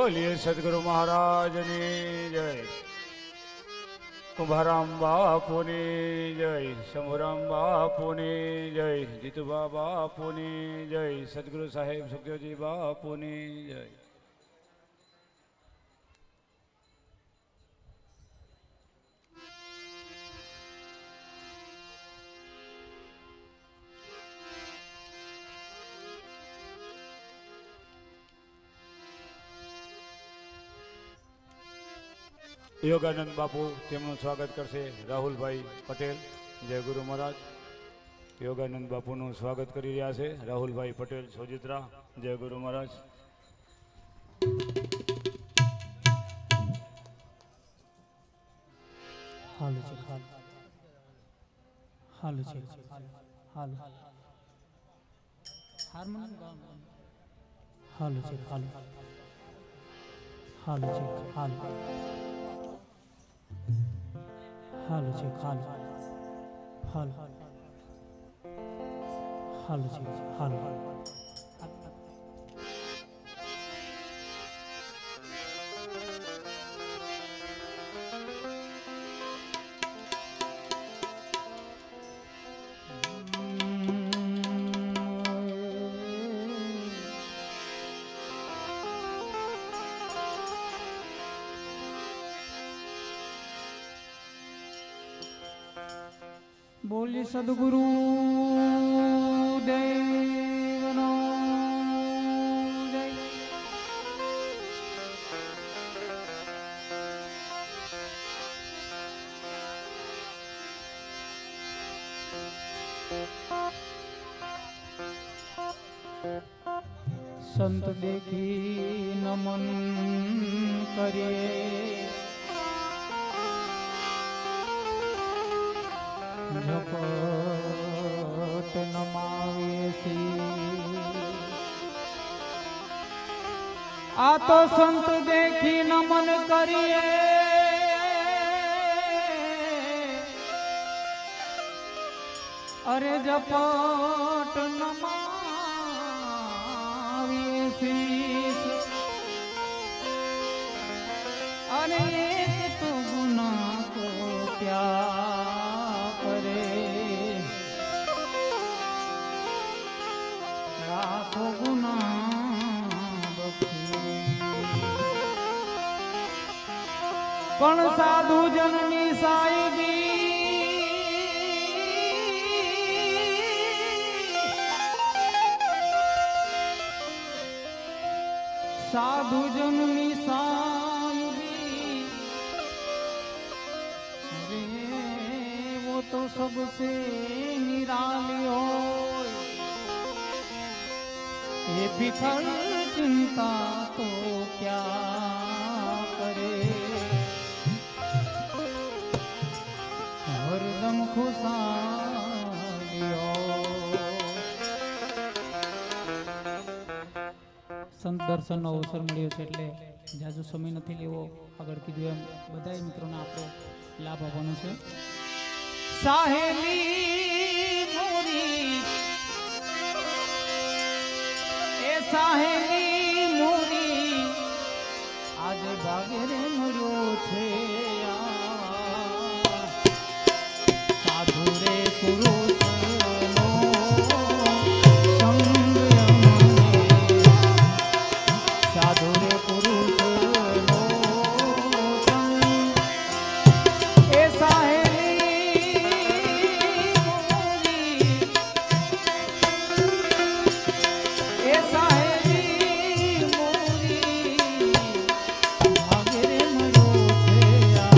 બોલીએ સદગુરુ મહારાજની જય. કુંભારામ બાપુની જય, શંભુરામ બાપુની જય, જીતુબા બાપુની જય, સદગુરુ સાહેબ સુખદેવજી બાપુની જય. યોગાનંદ બાપુ તેમનું સ્વાગત કરશે રાહુલભાઈ પટેલ. જય ગુરુ મહારાજ. યોગાનંદ બાપુનું સ્વાગત કરી રહ્યા છે રાહુલભાઈ પટેલ સોજિત્રા. જય ગુરુ મહારાજ. હાલો છે હાલો છે હાલો હાર્મોનિયમ ગાઓ હાલો છે હાલો હાલો છે હાલો હાલો છે હાલો હાલો હાલો છે હાલો બોલી સદગુરુ દેવનો જય. સંત દેખી નમન કરીએ, ઝપટ નમાવીએ છીએ. આ તો સંત દેખી નમન કરીએ, અરે ઝપટ નમાવીએ છીએ. અરે તો ગુના કો ક્યાં કરે, લાખો ગુના બક્ષી. પણ સાધુ જનની સાહેબી સાધુ જનની સાહેબી, અરે वो तो सबसे निराली हो, ये बिखर चिंता तो क्या करे. हरदम खुशालियो. સંત દર્શનનો અવસર મળ્યો છે એટલે જાજુ સમય નથી લેવો. આગળ કીધું એમ બધા મિત્રોને આપણે લાભ આપવાનો છે. સાહેલી મોરી એ સાહેલી મોરી આજે ભાગે રે મળ્યો છે. સાધુ રે પુરુષ ભાગે રે મળ્યો છે.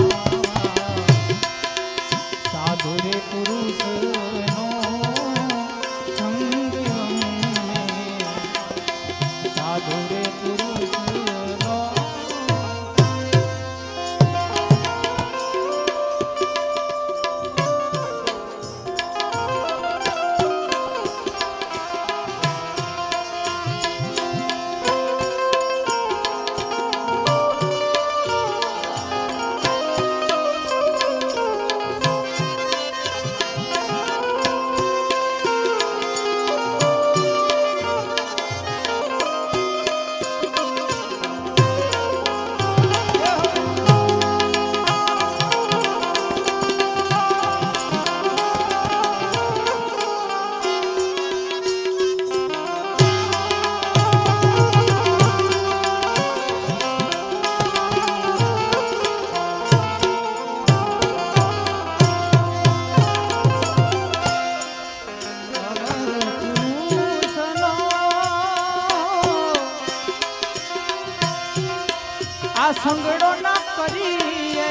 આ સંગડો ના કરીએ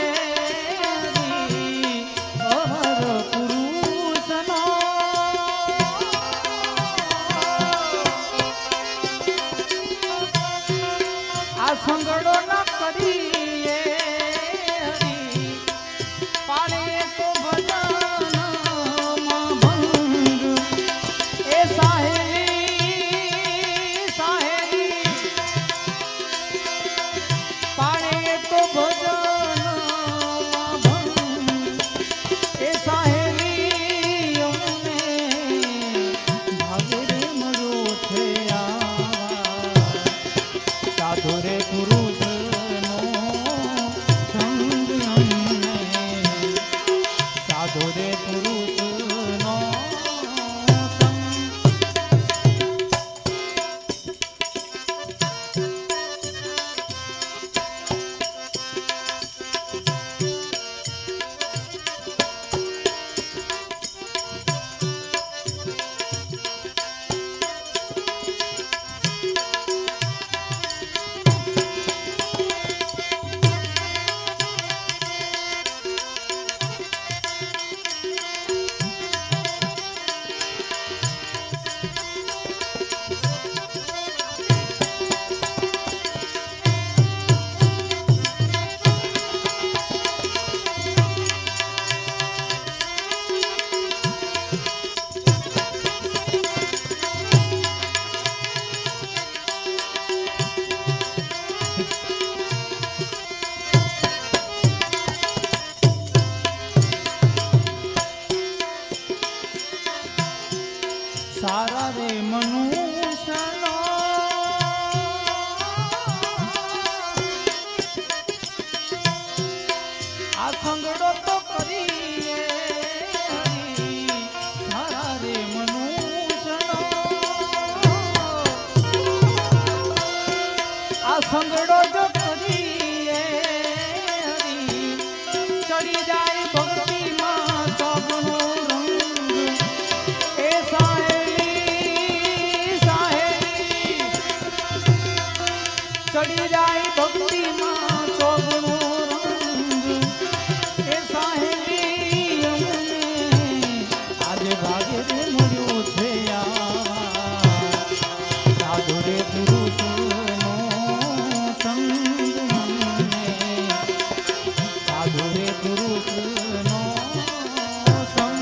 અહર પુરુષનો આ સંગડો ના કરીએ પાડે તો ભજન ભંગ એ સાહેલી સાહેલી પાડે તો ભજન ભંગ એ સાહેલી અમને ભાગે રે મળ્યો છે સાધુ રે પુરુષનો સંગ અમને સાધુ રે પુરુષનો સારા રે મનુષ્યનો આ સંગડો તો કરીએ સારા રે મનુષ્યનો આ સંગડો જો કરીએ ચડી જાય ભક્તિમાં ચોગનો રંગ એ ચડી જાય ભક્તિમાં ચોગનો રંગ એ સાહેલી અમને આજે ભાગે રે મળ્યો છે સાધુ રે પુરુષનો સંગ અમને સાધુ રે પુરુષનો સંગ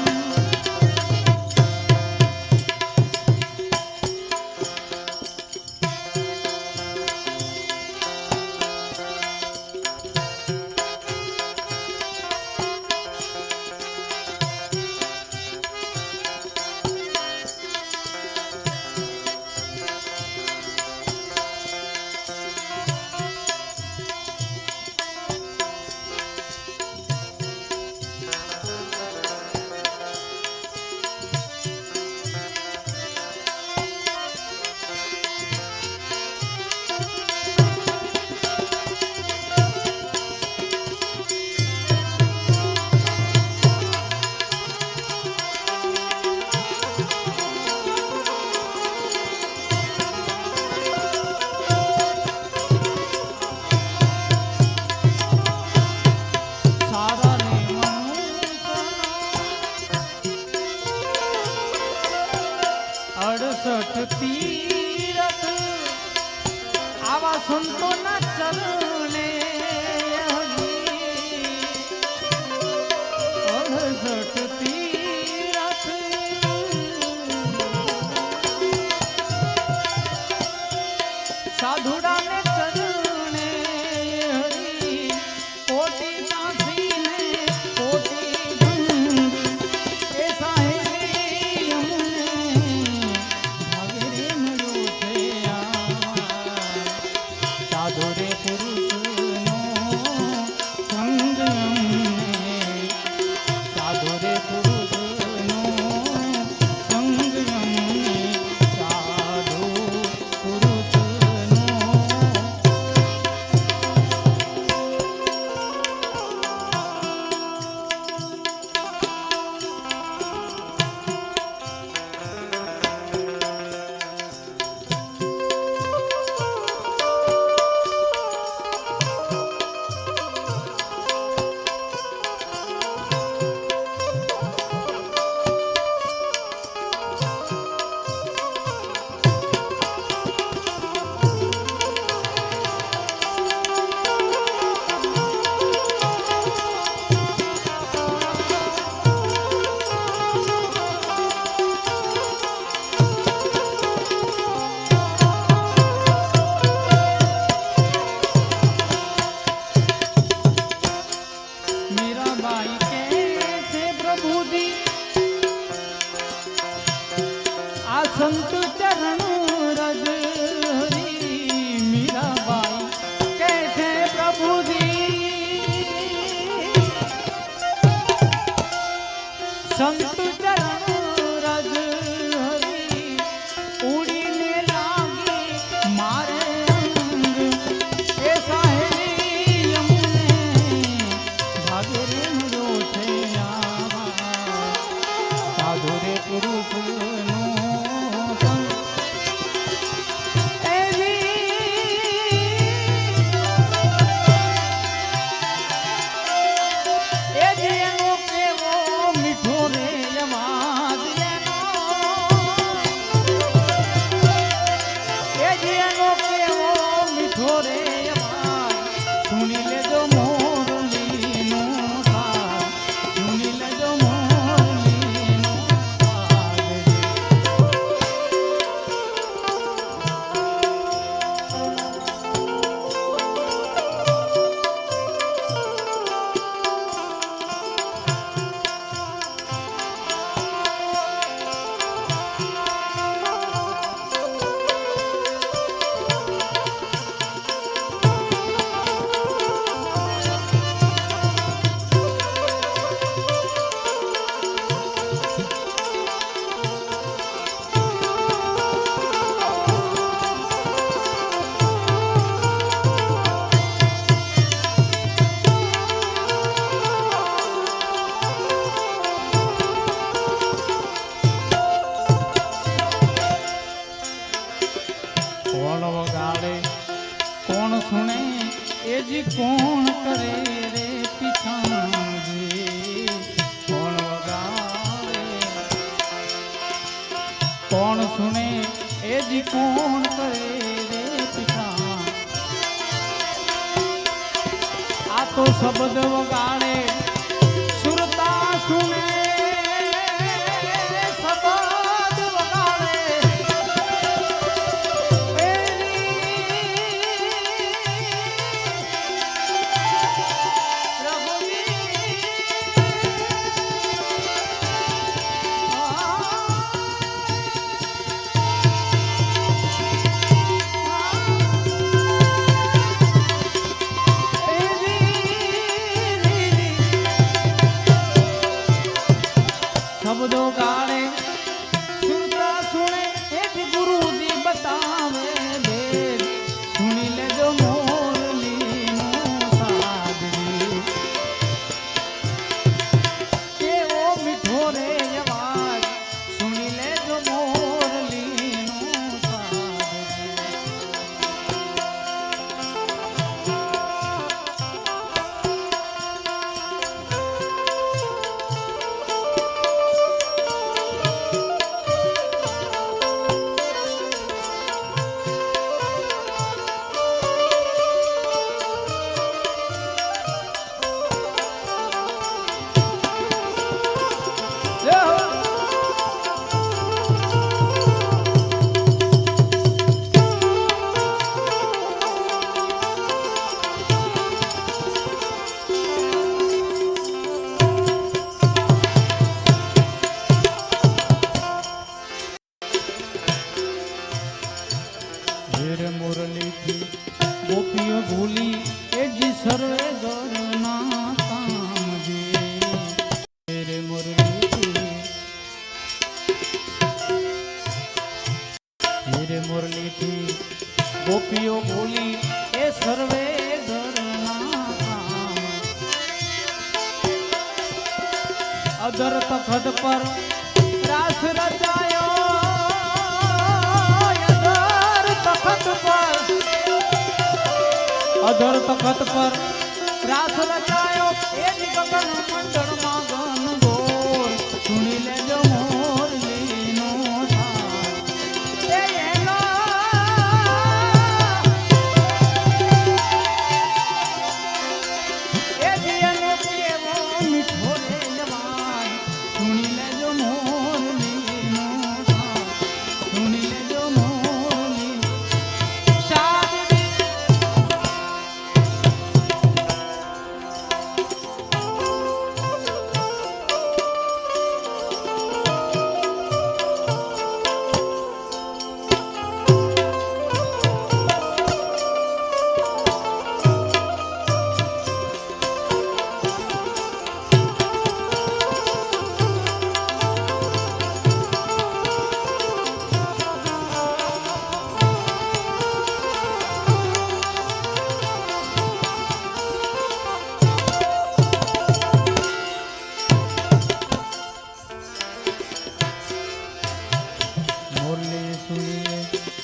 તીરથ આવા સંતોના ચરણે 68 તીરથ સાધુડાને ચરણે કોટી નાથીને કોટી ગંગ એ સાહેલી અમને સાધુ રે પુરુષ જી કોણ કરે રે પીછાજી કોણ વગાડે કોણ સુને એ જી કોણ કરે રે પીછા આ તો શબ્દ વગાડે સુરતા સુને શબ્દો ગાળે સુનતા સુને એ જ ગુરુજી બતાવે ભેદ સુની લેજો મોરલીનો સાદરી કેવો મીઠો રે અવાજ સુની લેજો મોરલીનો સાદરી મુરલીથી ગોપીઓ ભૂલી એ જી સર્વે ગણના કામજી રે મુરલીથી ગોપીઓ ભૂલી એ સર્વે ગણના કામ અદર તખત પર રાસ રચાયો અધર તખત પર રાસ રચાયો એ જ ગગન મંડળમાં ગન ગોર સુણી લેજો મોરલીનો સાર એ એનો એ જીનો કેવો મીઠો રે જવાન સુણી લેજો મોરલીનો સાર સુણી લેજો મોરલી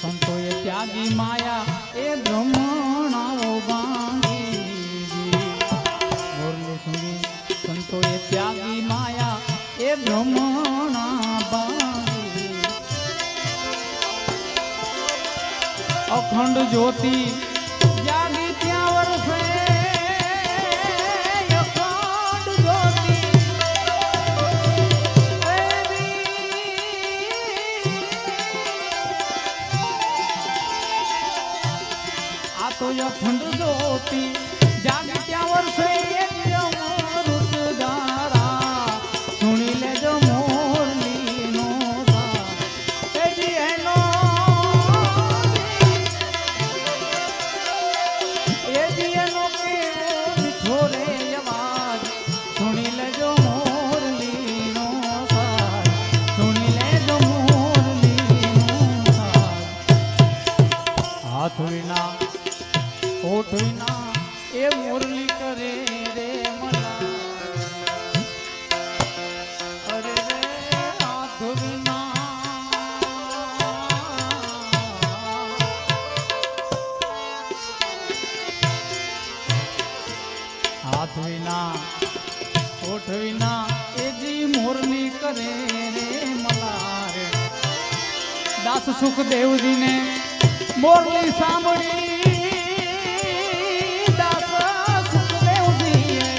સંતોએ ત્યાગી માયા એ બ્રહ્મણાઓ બાંધી મોરલી સુની સંતોએ ત્યાગી માયા એ બ્રહ્મણા બાંધી અખંડ જ્યોતિ જાગી ત્યાં વર્ષે અખંડ જ્યોતિ તો અખંડ જ્યોતિ જાગી ત્યાં વર્ષે અમૃત ધારા સુણી લેજો મોરલીનો એનો એનો મીઠો રે અવાજ સુણી લેજો મોરલીનો સાર સુણી લેજો મોરલીનો સાર હાથ વિના હોઠ વિના એ મુરલી કરે રે મલા અરે રે હાથ વિના હાથ વિના હોઠ વિના એ જી મોરની કરે રે મલારે દાસ સુખદેવજીને મોરલી સાંભળી દાસ સુખદેવજીએ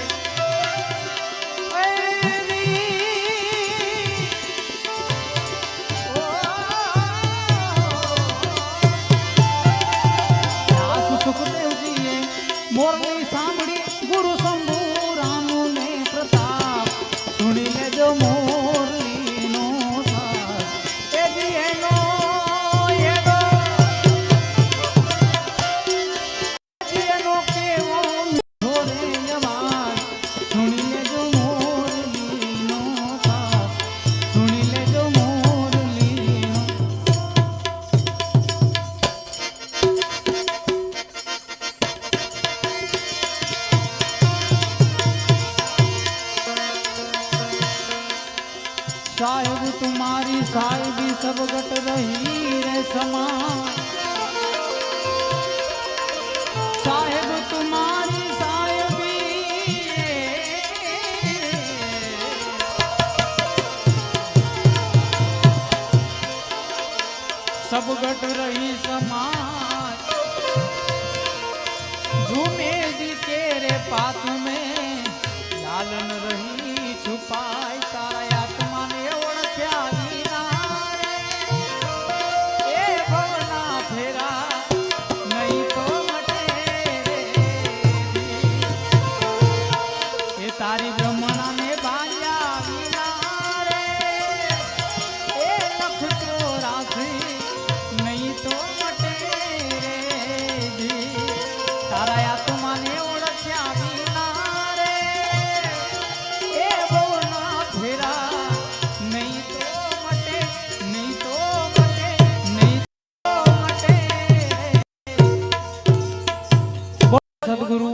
દાસ સુખદેવજીએ મોરલી સાંભળી ગુરુ શંભુ રામુને પ્રતાપ સુણી લેજો મોરલીનો સાથ એ જી એનો साहेब तुम्हारी साहिबी सब गट रही रे समा साहेब तुम्हारी साहिबी सब गट रही समाज झूमे जी तेरे पास में लालन रही छुपाई तारा आत्मा ने ओळख्या विना रे ए भवना फेरा नहीं तो मटे रे ए तारी ब्रह्मणा ने बांध्या विना रे ए लख चौरासी नहीं तो मटे रे तारा आत्मा ने ओळख्या विना रे ए भवना फेरा नहीं तो मटे नहीं तो मटे नहीं तो मटे सद्गुरु